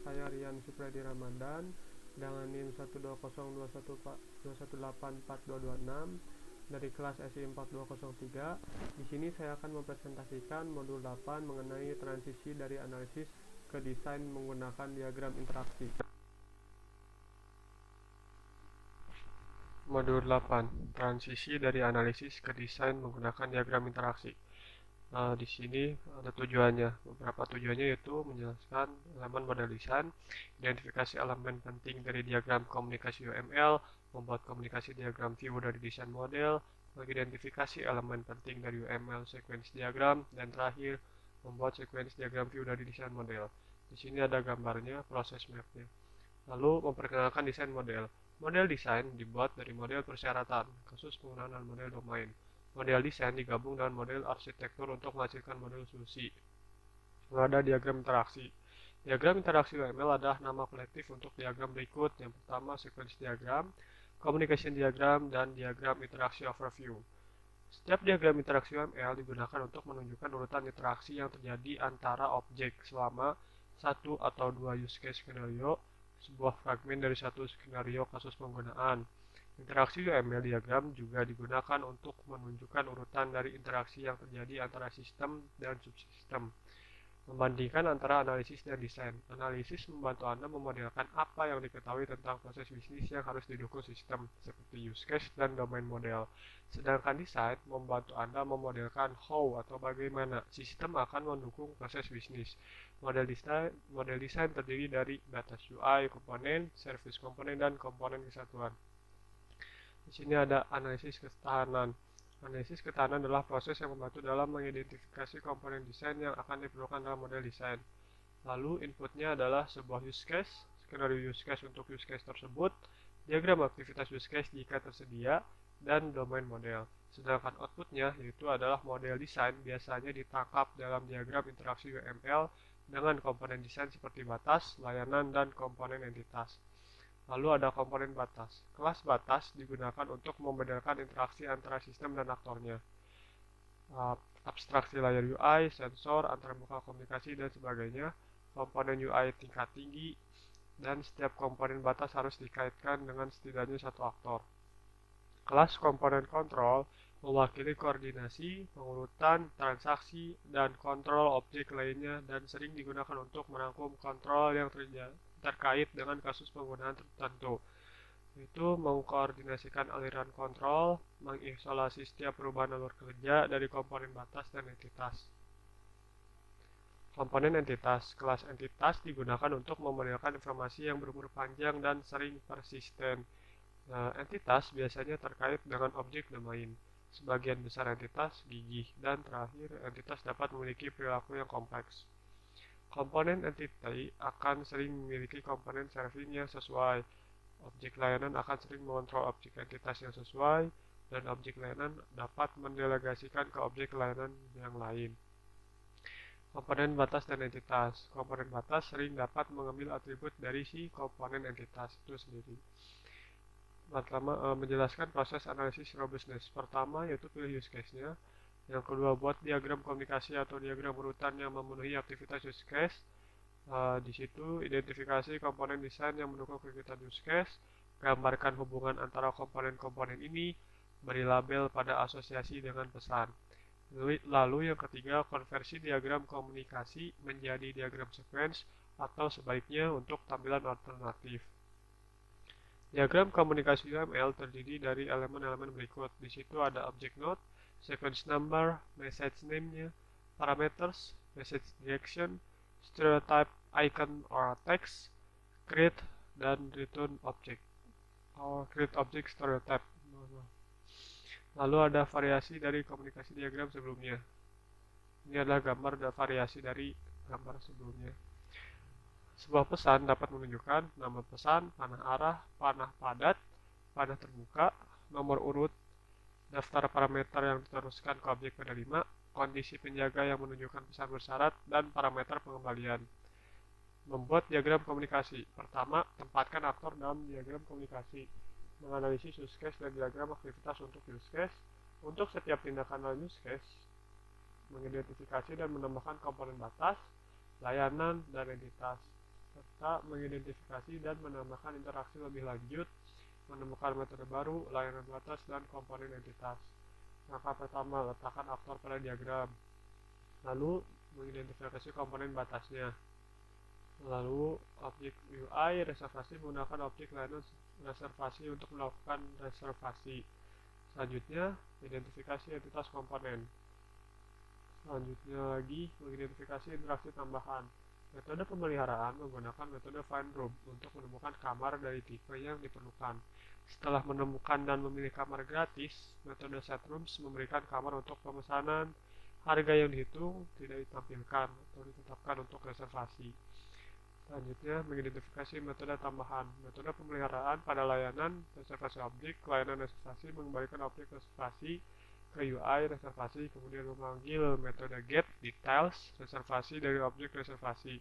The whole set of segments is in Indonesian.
saya Rian Supriyadi Ramadan dengan NIM 12021184226 dari kelas SI 4203. Di sini saya akan mempresentasikan modul 8 mengenai transisi dari analisis ke desain menggunakan diagram interaksi. Modul 8, transisi dari analisis ke desain menggunakan diagram interaksi. Di sini ada tujuannya. Beberapa tujuannya yaitu menjelaskan elemen model desain, identifikasi elemen penting dari diagram komunikasi UML, membuat komunikasi diagram view dari desain model, mengidentifikasi elemen penting dari UML sequence diagram, dan terakhir membuat sequence diagram view dari desain model. Di sini ada gambarnya, proses mapnya. Lalu memperkenalkan desain model. Model desain dibuat dari model persyaratan, kasus penggunaan model domain. Model desain digabung dengan model arsitektur untuk menghasilkan model solusi. Ada diagram interaksi. Diagram interaksi UML adalah nama kolektif untuk diagram berikut. Yang pertama, sequence diagram, communication diagram, dan diagram interaksi overview. Setiap diagram interaksi UML digunakan untuk menunjukkan urutan interaksi yang terjadi antara objek selama satu atau dua use case skenario, sebuah fragmen dari satu skenario kasus penggunaan. Interaksi UML diagram juga digunakan untuk menunjukkan urutan dari interaksi yang terjadi antara sistem dan subsistem. Membandingkan antara analisis dan desain. Analisis membantu Anda memodelkan apa yang diketahui tentang proses bisnis yang harus didukung sistem, seperti use case dan domain model. Sedangkan desain membantu Anda memodelkan how atau bagaimana sistem akan mendukung proses bisnis. Model desain terdiri dari batas UI, komponen, service komponen, dan komponen kesatuan. Di sini ada analisis ketahanan. Analisis ketahanan adalah proses yang membantu dalam mengidentifikasi komponen desain yang akan diperlukan dalam model desain. Lalu inputnya adalah sebuah use case, skenario use case untuk use case tersebut, diagram aktivitas use case jika tersedia, dan domain model. Sedangkan outputnya yaitu adalah model desain biasanya ditangkap dalam diagram interaksi UML dengan komponen desain seperti batas, layanan, dan komponen entitas. Lalu ada komponen batas. Kelas batas digunakan untuk membedakan interaksi antara sistem dan aktornya. Abstraksi layer UI, sensor, antarmuka komunikasi, dan sebagainya. Komponen UI tingkat tinggi, dan setiap komponen batas harus dikaitkan dengan setidaknya satu aktor. Kelas komponen kontrol mewakili koordinasi, pengurutan, transaksi, dan kontrol objek lainnya dan sering digunakan untuk merangkum kontrol yang terkait dengan kasus penggunaan tertentu. Itu mengkoordinasikan aliran kontrol, mengisolasi setiap perubahan alur kerja dari komponen batas dan entitas. Komponen entitas. Kelas entitas digunakan untuk memodelkan informasi yang berumur panjang dan sering persisten. Entitas biasanya terkait dengan objek domain. Sebagian besar entitas gigih, dan terakhir, entitas dapat memiliki perilaku yang kompleks. Komponen entity akan sering memiliki komponen serving yang sesuai. Objek layanan akan sering mengontrol objek entitas yang sesuai, dan objek layanan dapat mendelegasikan ke objek layanan yang lain. Komponen batas dan entitas. Komponen batas sering dapat mengambil atribut dari si komponen entitas itu sendiri. Pertama, menjelaskan proses analisis robustness. Pertama, yaitu pilih use case-nya. Yang kedua, buat diagram komunikasi atau diagram urutan yang memenuhi aktivitas use case. Di situ, identifikasi komponen desain yang mendukung kegiatan use case. Gambarkan hubungan antara komponen-komponen ini. Beri label pada asosiasi dengan pesan. Lalu yang ketiga, konversi diagram komunikasi menjadi diagram sequence atau sebaliknya untuk tampilan alternatif. Diagram komunikasi UML terdiri dari elemen-elemen berikut. Di situ ada object node, sequence number, message name-nya, parameters, message direction, stereotype icon or text, create, dan return object. Create object stereotype. Lalu ada variasi dari komunikasi diagram sebelumnya. Ini adalah gambar variasi dari gambar sebelumnya. Sebuah pesan dapat menunjukkan nama pesan, panah arah, panah padat, panah terbuka, nomor urut, daftar parameter yang diteruskan ke objek pada 5, kondisi penjaga yang menunjukkan pesan bersyarat, dan parameter pengembalian. Membuat diagram komunikasi. Pertama, tempatkan aktor dalam diagram komunikasi. Menganalisis use case dan diagram aktivitas untuk use case. Untuk setiap tindakan dalam use case, mengidentifikasi dan menambahkan komponen batas, layanan, dan entitas. serta mengidentifikasi dan menambahkan interaksi lebih lanjut, menemukan metode baru, layanan batas, dan komponen entitas. Langkah pertama, letakkan aktor pada diagram. Lalu, mengidentifikasi komponen batasnya. Lalu, objek UI reservasi menggunakan objek layanan reservasi untuk melakukan reservasi. Selanjutnya, identifikasi entitas komponen. Selanjutnya lagi, mengidentifikasi interaksi tambahan. Metode pemeliharaan menggunakan metode find room untuk menemukan kamar dari tipe yang diperlukan. Setelah menemukan dan memilih kamar gratis, metode set rooms memberikan kamar untuk pemesanan. Harga yang dihitung tidak ditampilkan atau ditetapkan untuk reservasi. Selanjutnya, mengidentifikasi metode tambahan. Metode pemeliharaan pada layanan reservasi objek. Layanan reservasi mengembalikan objek reservasi ke UI reservasi, kemudian memanggil metode get details reservasi dari objek reservasi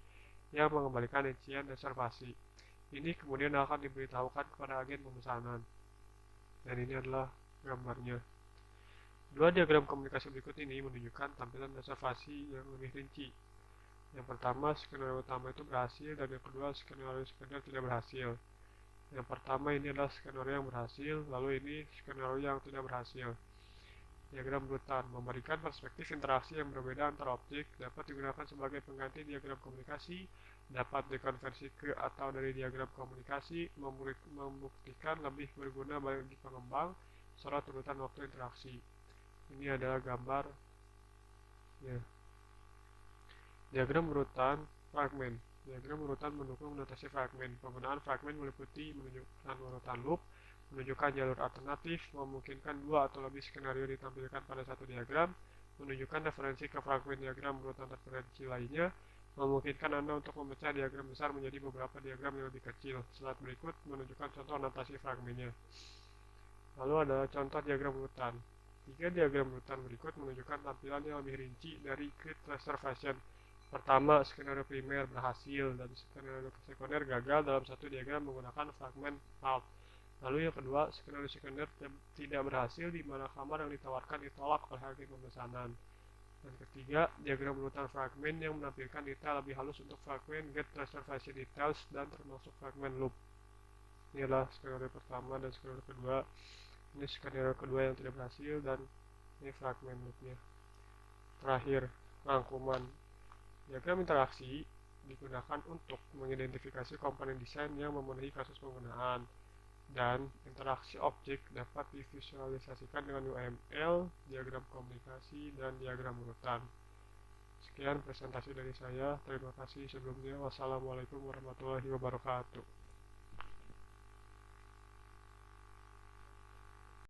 yang mengembalikan rincian reservasi. Ini kemudian akan diberitahukan kepada agen pemesanan. Dan ini adalah gambarnya. Dua diagram komunikasi berikut ini menunjukkan tampilan reservasi yang lebih rinci. Yang pertama, skenario utama itu berhasil, dan yang kedua, skenario sekunder tidak berhasil. Yang pertama ini adalah skenario yang berhasil, lalu ini skenario yang tidak berhasil. Diagram urutan memberikan perspektif interaksi yang berbeda antara objek, dapat digunakan sebagai pengganti diagram komunikasi, dapat dikonversi ke atau dari diagram komunikasi, membuktikan lebih berguna bagi pengembang, sorot urutan waktu interaksi. Ini adalah gambar ya. Diagram urutan fragmen. Diagram urutan mendukung notasi fragmen. Penggunaan fragmen meliputi menunjukkan urutan loop, menunjukkan jalur alternatif, memungkinkan dua atau lebih skenario ditampilkan pada satu diagram, menunjukkan referensi ke fragmen diagram urutan referensi lainnya, memungkinkan Anda untuk memecah diagram besar menjadi beberapa diagram yang lebih kecil. Slide berikut menunjukkan contoh notasi fragmennya. Lalu ada contoh diagram urutan. Tiga diagram urutan berikut menunjukkan tampilan yang lebih rinci dari grid reservation. Pertama, skenario primer berhasil dan skenario sekunder gagal dalam satu diagram menggunakan fragmen alt. Lalu yang kedua, skenario sekunder tidak berhasil di mana kamar yang ditawarkan ditolak oleh agen pemesanan. Dan ketiga, diagram urutan fragmen yang menampilkan detail lebih halus untuk fragmen get reservation details dan termasuk fragmen loop. Ini adalah skenario pertama dan skenario kedua. Ini skenario kedua yang tidak berhasil dan ini fragmen loopnya. Terakhir, rangkuman. Diagram interaksi digunakan untuk mengidentifikasi komponen desain yang memenuhi kasus penggunaan, dan interaksi objek dapat divisualisasikan dengan UML, diagram komunikasi, dan diagram urutan. Sekian presentasi dari saya. Terima kasih sebelumnya. Wassalamualaikum warahmatullahi wabarakatuh.